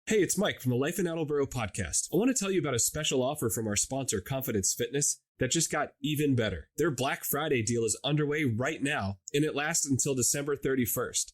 Hey, it's Mike from the Life in Attleboro podcast. I want to tell you about a special offer from our sponsor, Confidence Fitness, that just got even better. Their Black Friday deal is underway right now, and it lasts until December 31st,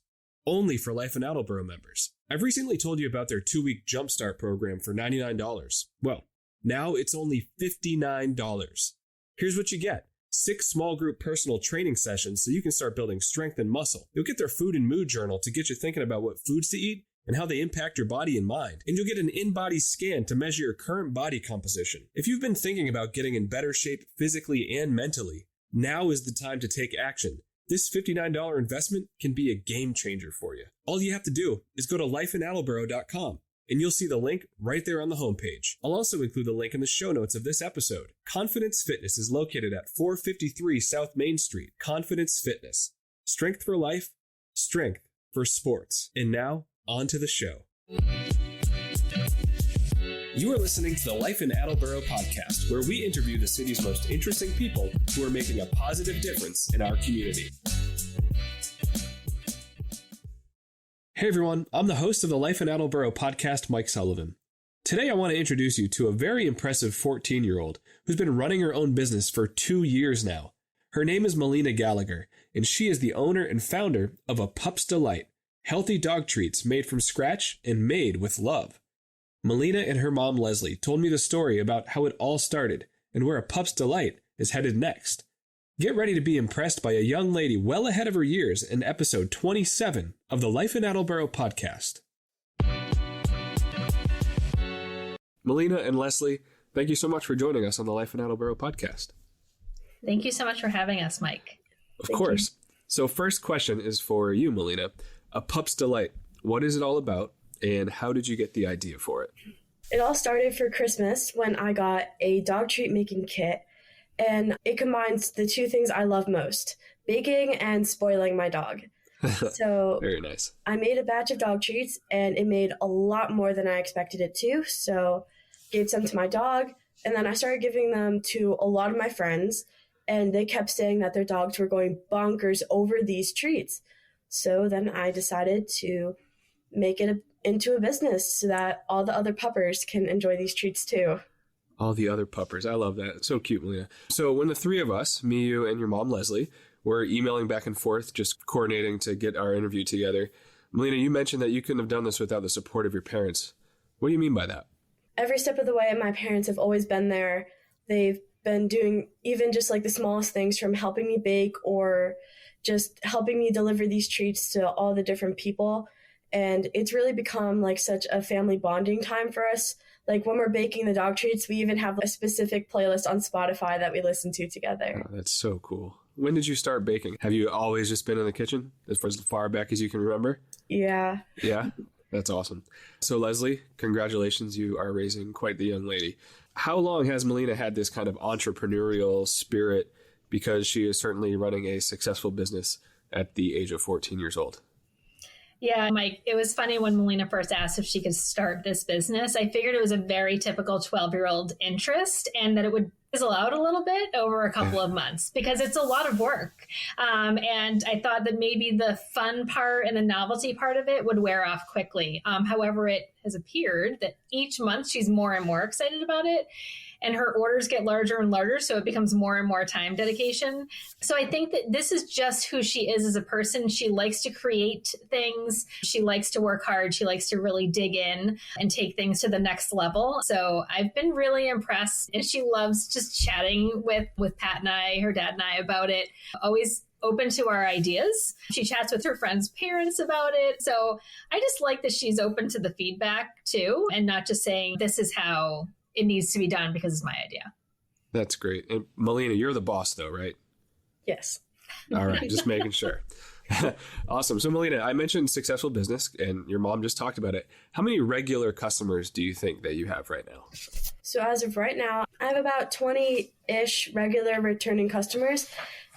only for Life in Attleboro members. I've recently told you about their 2-week Jumpstart program for $99. Well, now it's only $59. Here's what you get. 6 small group personal training sessions so you can start building strength and muscle. You'll get their food and mood journal to get you thinking about what foods to eat and how they impact your body and mind. And you'll get an in-body scan to measure your current body composition. If you've been thinking about getting in better shape physically and mentally, now is the time to take action. This $59 investment can be a game changer for you. All you have to do is go to lifeinattleboro.com and you'll see the link right there on the homepage. I'll also include the link in the show notes of this episode. Confidence Fitness is located at 453 South Main Street. Confidence Fitness. Strength for life, strength for sports. And now, on to the show. You are listening to the Life in Attleboro podcast, where we interview the city's most interesting people who are making a positive difference in our community. Hey everyone, I'm the host of the Life in Attleboro podcast, Mike Sullivan. Today I want to introduce you to a very impressive 14-year-old who's been running her own business for 2 years now. Her name is Malena Gallagher, and she is the owner and founder of A Pup's Delight, healthy dog treats made from scratch and made with love. Malena and her mom Leslie told me the story about how it all started and where A Pup's Delight is headed next. Get ready to be impressed by a young lady well ahead of her years in episode 27 of the Life in Attleboro podcast. Malena and Leslie, thank you so much for joining us on the Life in Attleboro podcast. Thank you so much for having us, Mike. Of course. So first question is for you, Malena. A Pup's Delight. What is it all about, and how did you get the idea for it? It all started for Christmas when I got a dog treat making kit, and it combines the two things I love most, baking and spoiling my dog. So very nice. I made a batch of dog treats, and it made a lot more than I expected it to, so gave some to my dog, and then I started giving them to a lot of my friends, and they kept saying that their dogs were going bonkers over these treats. So then I decided to make it into a business so that all the other puppers can enjoy these treats too. All the other puppers. I love that. So cute, Malena. So when the three of us, me, you, and your mom, Leslie, were emailing back and forth, just coordinating to get our interview together, Malena, you mentioned that you couldn't have done this without the support of your parents. What do you mean by that? Every step of the way, my parents have always been there. They've been doing even just like the smallest things, from helping me bake or just helping me deliver these treats to all the different people. And it's really become like such a family bonding time for us. Like when we're baking the dog treats, we even have a specific playlist on Spotify that we listen to together. Oh, that's so cool. When did you start baking? Have you always just been in the kitchen as far back as you can remember? Yeah. Yeah? That's awesome. So Leslie, congratulations. You are raising quite the young lady. How long has Malena had this kind of entrepreneurial spirit? Because she is certainly running a successful business at the age of 14 years old. Yeah, Mike, it was funny when Malena first asked if she could start this business. I figured it was a very typical 12-year-old interest and that it would fizzle out a little bit over a couple of months because it's a lot of work. And I thought that maybe the fun part and the novelty part of it would wear off quickly. However, it has appeared that each month she's more and more excited about it. And her orders get larger and larger, so it becomes more and more time dedication. So I think that this is just who she is as a person. She likes to create things. She likes to work hard. She likes to really dig in and take things to the next level. So I've been really impressed. And she loves just chatting with Pat and I, her dad and I, about it. Always open to our ideas. She chats with her friends' parents about it. So I just like that she's open to the feedback too, and not just saying this is how it needs to be done because it's my idea. That's great. And Malena, you're the boss though, right? Yes. All right. Just making sure. Awesome. So Malena, I mentioned successful business and your mom just talked about it. How many regular customers do you think that you have right now? So as of right now, I have about 20-ish regular returning customers.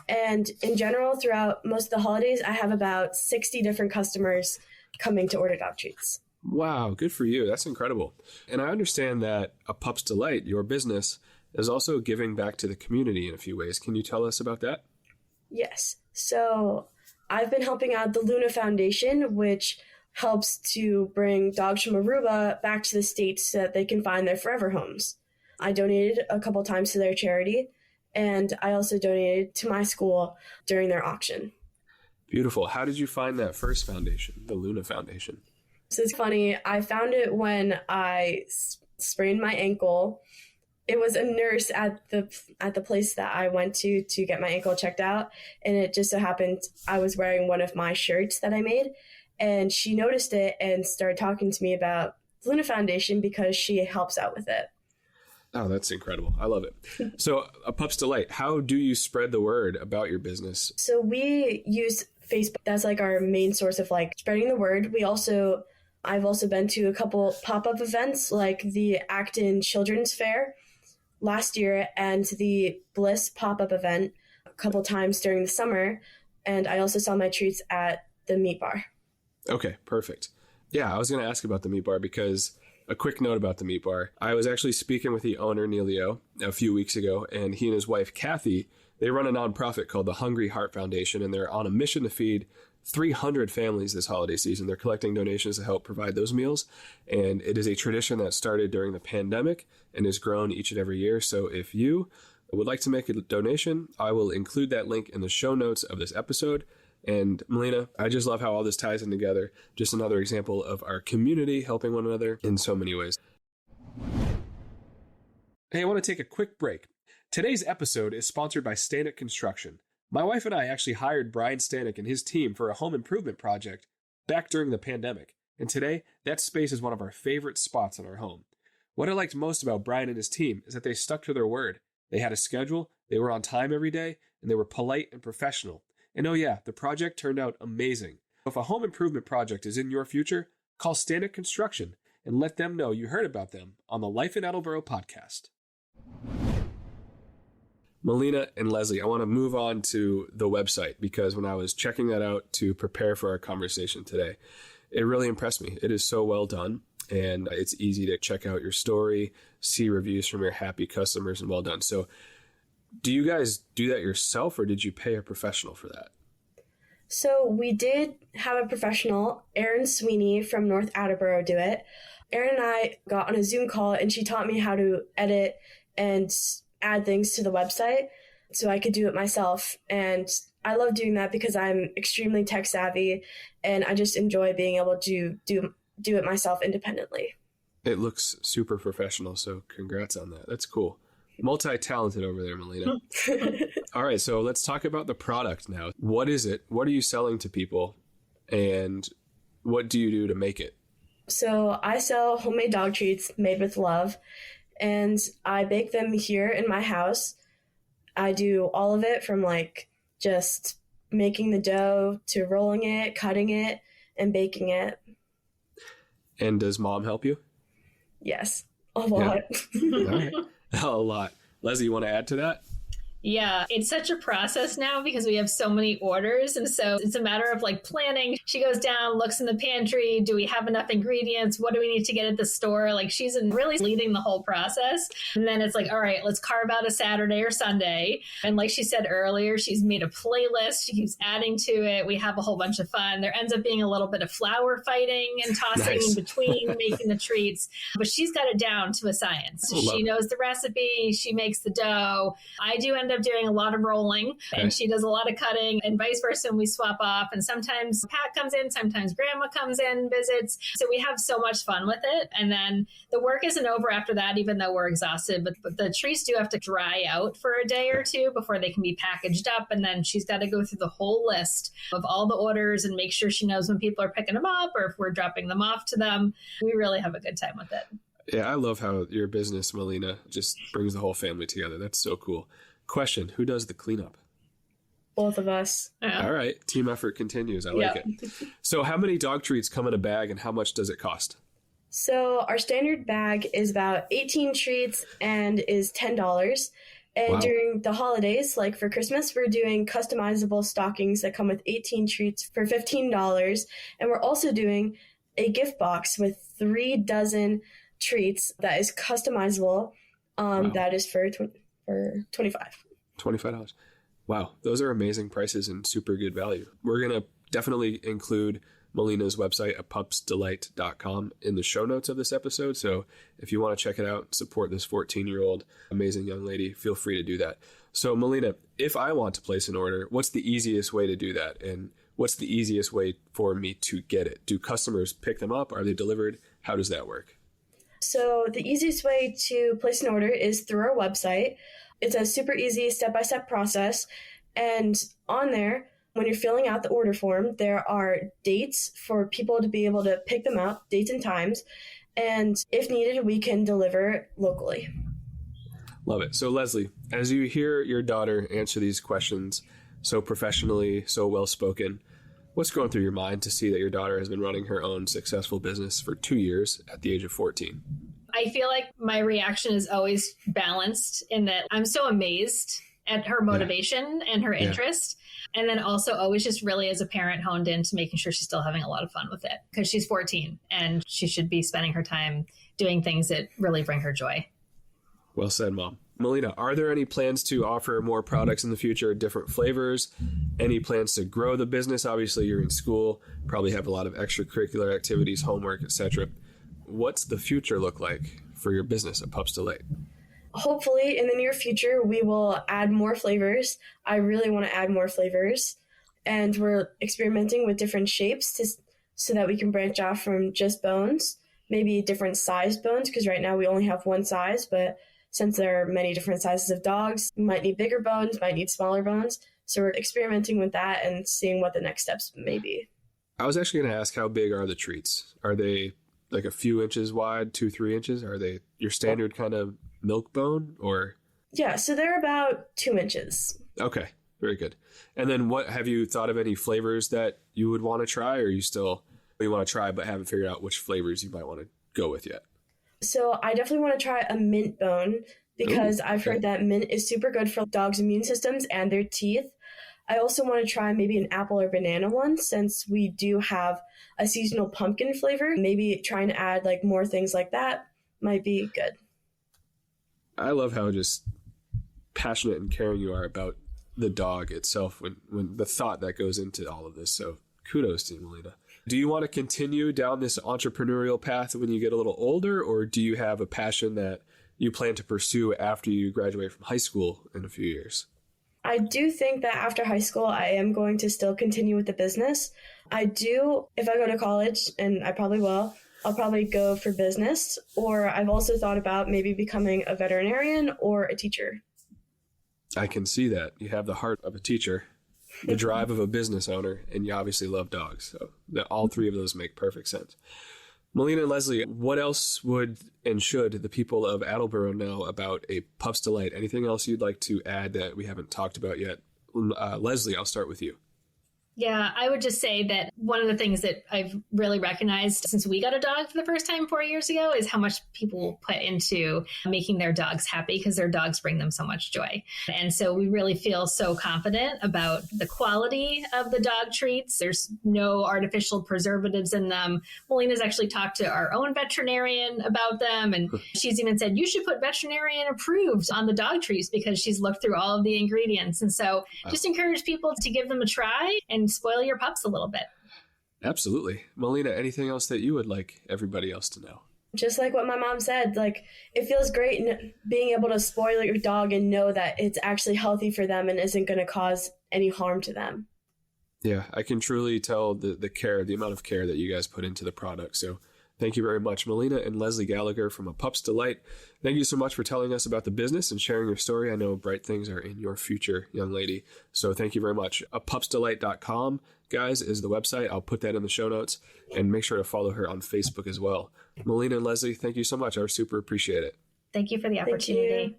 And in general, throughout most of the holidays, I have about 60 different customers coming to order dog treats. Wow, good for you. That's incredible. And I understand that A Pup's Delight, your business, is also giving back to the community in a few ways. Can you tell us about that? Yes. So I've been helping out the Luna Foundation, which helps to bring dogs from Aruba back to the States so that they can find their forever homes. I donated a couple times to their charity, and I also donated to my school during their auction. Beautiful. How did you find that first foundation, the Luna Foundation? So it's funny. I found it when I sprained my ankle. It was a nurse at the place that I went to get my ankle checked out. And it just so happened I was wearing one of my shirts that I made. And she noticed it and started talking to me about the Luna Foundation because she helps out with it. Oh, that's incredible. I love it. So A Pup's Delight, how do you spread the word about your business? So we use Facebook. That's like our main source of like spreading the word. I've also been to a couple pop-up events like the Acton Children's Fair last year and the Bliss pop-up event a couple times during the summer. And I also sell my treats at the meat bar. Okay, perfect. Yeah, I was going to ask about the meat bar because a quick note about the meat bar. I was actually speaking with the owner, Neilio, a few weeks ago, and he and his wife, Kathy, they run a nonprofit called the Hungry Heart Foundation, and they're on a mission to feed 300 families this holiday season. They're collecting donations to help provide those meals. And it is a tradition that started during the pandemic and has grown each and every year. So if you would like to make a donation, I will include that link in the show notes of this episode. And Malena, I just love how all this ties in together. Just another example of our community helping one another in so many ways. Hey, I want to take a quick break. Today's episode is sponsored by Stanek Construction. My wife and I actually hired Brian Stanek and his team for a home improvement project back during the pandemic. And today, that space is one of our favorite spots in our home. What I liked most about Brian and his team is that they stuck to their word. They had a schedule, they were on time every day, and they were polite and professional. And oh yeah, the project turned out amazing. If a home improvement project is in your future, call Stanek Construction and let them know you heard about them on the Life in Attleboro podcast. Malena and Leslie, I want to move on to the website because when I was checking that out to prepare for our conversation today, it really impressed me. It is so well done, and it's easy to check out your story, see reviews from your happy customers, and well done. So do you guys do that yourself, or did you pay a professional for that? So we did have a professional, Erin Sweeney from North Attleboro, do it. Erin and I got on a Zoom call, and she taught me how to edit and add things to the website so I could do it myself. And I love doing that because I'm extremely tech savvy and I just enjoy being able to do it myself independently. It looks super professional, so congrats on that. That's cool. Multi-talented over there, Malena. All right, so let's talk about the product now. What is it? What are you selling to people? And what do you do to make it? So I sell homemade dog treats made with love. And I bake them here in my house. I do all of it from like just making the dough to rolling it, cutting it, and baking it. And does mom help you? Yes, a lot. Yeah. All right. A lot. Leslie, you want to add to that? Yeah, it's such a process now because we have so many orders. And so it's a matter of like planning. She goes down, looks in the pantry. Do we have enough ingredients? What do we need to get at the store? Like she's really leading the whole process. And then it's like, all right, let's carve out a Saturday or Sunday. And like she said earlier, she's made a playlist. She keeps adding to it. We have a whole bunch of fun. There ends up being a little bit of flour fighting and tossing in between making the treats. But she's got it down to a science. She knows the recipe. She makes the dough. I do end up doing a lot of rolling and she does a lot of cutting and vice versa, and we swap off, and sometimes Pat comes in, sometimes grandma comes in, visits, so we have so much fun with it. And then the work isn't over after that, even though we're exhausted, but the treats do have to dry out for a day or two before they can be packaged up, and then she's got to go through the whole list of all the orders and make sure she knows when people are picking them up or if we're dropping them off to them. We really have a good time with it. Yeah, I love how your business, Malena, just brings the whole family together. That's so cool. Question, who does the cleanup? Both of us. All right. Team effort continues. I like it. So how many dog treats come in a bag and how much does it cost? So our standard bag is about 18 treats and is $10. And during the holidays, like for Christmas, we're doing customizable stockings that come with 18 treats for $15. And we're also doing a gift box with 3 dozen treats that is customizable. That is for $25. Wow. Those are amazing prices and super good value. We're going to definitely include Malena's website at pupsdelight.com in the show notes of this episode. So if you want to check it out, support this 14-year-old amazing young lady, feel free to do that. So Malena, if I want to place an order, what's the easiest way to do that? And what's the easiest way for me to get it? Do customers pick them up? Are they delivered? How does that work? So the easiest way to place an order is through our website. It's a super easy step-by-step process. And on there, when you're filling out the order form, there are dates for people to be able to pick them up, dates and times. And if needed, we can deliver locally. Love it. So Leslie, as you hear your daughter answer these questions so professionally, so well-spoken, what's going through your mind to see that your daughter has been running her own successful business for 2 years at the age of 14? I feel like my reaction is always balanced in that I'm so amazed at her motivation and her interest. And then also always just really as a parent honed into making sure she's still having a lot of fun with it because she's 14 and she should be spending her time doing things that really bring her joy. Well said, Mom. Malena, are there any plans to offer more products in the future, different flavors? Any plans to grow the business? Obviously, you're in school, probably have a lot of extracurricular activities, homework, etc. What's the future look like for your business at Pups Delight? Hopefully, in the near future, we will add more flavors. I really want to add more flavors. And we're experimenting with different shapes so that we can branch off from just bones, maybe different sized bones, because right now we only have one size, but since there are many different sizes of dogs, we might need bigger bones, might need smaller bones. So we're experimenting with that and seeing what the next steps may be. I was actually going to ask, how big are the treats? Are they like a few inches wide, 2-3 inches? Are they your standard kind of milk bone or? Yeah, so they're about 2 inches. Okay, very good. And then what, have you thought of any flavors that you would want to try, or you want to try but haven't figured out which flavors you might want to go with yet? So I definitely want to try a mint bone because I've heard that mint is super good for dogs' immune systems and their teeth. I also want to try maybe an apple or banana one since we do have a seasonal pumpkin flavor. Maybe trying to add like more things like that might be good. I love how just passionate and caring you are about the dog itself when the thought that goes into all of this. So kudos to you, Malena. Do you want to continue down this entrepreneurial path when you get a little older, or do you have a passion that you plan to pursue after you graduate from high school in a few years? I do think that after high school, I am going to still continue with the business. I do, if I go to college, and I probably will, I'll probably go for business, or I've also thought about maybe becoming a veterinarian or a teacher. I can see that. You have the heart of a teacher, the drive of a business owner, and you obviously love dogs. So all three of those make perfect sense. Malena and Leslie, what else would and should the people of Attleboro know about a Pups Delight? Anything else you'd like to add that we haven't talked about yet? Leslie, I'll start with you. Yeah, I would just say that one of the things that I've really recognized since we got a dog for the first time 4 years ago is how much people put into making their dogs happy because their dogs bring them so much joy. And so we really feel so confident about the quality of the dog treats. There's no artificial preservatives in them. Malena's actually talked to our own veterinarian about them. And she's even said, you should put veterinarian approved on the dog treats because she's looked through all of the ingredients. And so just encourage people to give them a try and spoil your pups a little bit. Absolutely. Malena, anything else that you would like everybody else to know? Just like what my mom said, like it feels great being able to spoil your dog and know that it's actually healthy for them and isn't going to cause any harm to them. Yeah, I can truly tell the care, the amount of care that you guys put into the product. So thank you very much, Malena and Leslie Gallagher from A Pups Delight. Thank you so much for telling us about the business and sharing your story. I know bright things are in your future, young lady. So thank you very much. apupsdelight.com, guys, is the website. I'll put that in the show notes, and make sure to follow her on Facebook as well. Malena and Leslie, thank you so much. I super appreciate it. Thank you for the opportunity.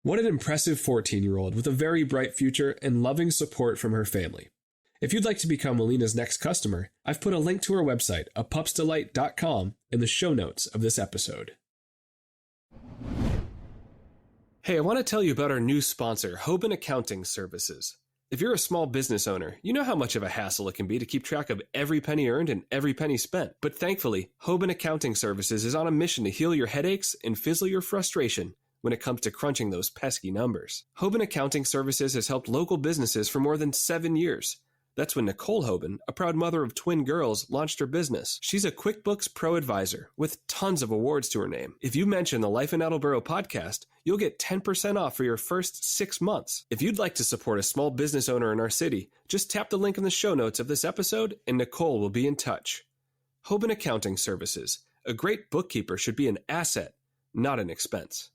What an impressive 14-year-old with a very bright future and loving support from her family. If you'd like to become Malena's next customer, I've put a link to her website, apupsdelight.com, in the show notes of this episode. Hey, I want to tell you about our new sponsor, Hoban Accounting Services. If you're a small business owner, you know how much of a hassle it can be to keep track of every penny earned and every penny spent. But thankfully, Hoban Accounting Services is on a mission to heal your headaches and fizzle your frustration when it comes to crunching those pesky numbers. Hoban Accounting Services has helped local businesses for more than 7 years. That's when Nicole Hoban, a proud mother of twin girls, launched her business. She's a QuickBooks Pro advisor with tons of awards to her name. If you mention the Life in Attleboro podcast, you'll get 10% off for your first 6 months. If you'd like to support a small business owner in our city, just tap the link in the show notes of this episode and Nicole will be in touch. Hoban Accounting Services. A great bookkeeper should be an asset, not an expense.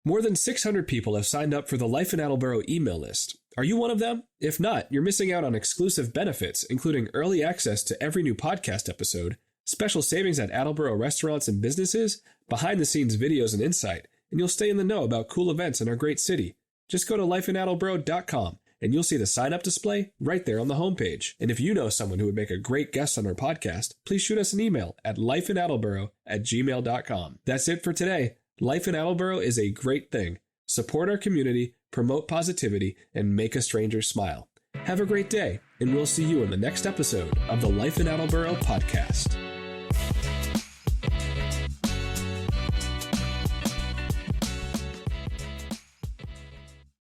More than 600 people have signed up for the Life in Attleboro email list. Are you one of them? If not, you're missing out on exclusive benefits, including early access to every new podcast episode, special savings at Attleboro restaurants and businesses, behind-the-scenes videos and insight, and you'll stay in the know about cool events in our great city. Just go to lifeinattleboro.com and you'll see the sign-up display right there on the homepage. And if you know someone who would make a great guest on our podcast, please shoot us an email at lifeinattleboro@gmail.com. That's it for today. Life in Attleboro is a great thing. Support our community, promote positivity, and make a stranger smile. Have a great day, and we'll see you in the next episode of the Life in Attleboro podcast.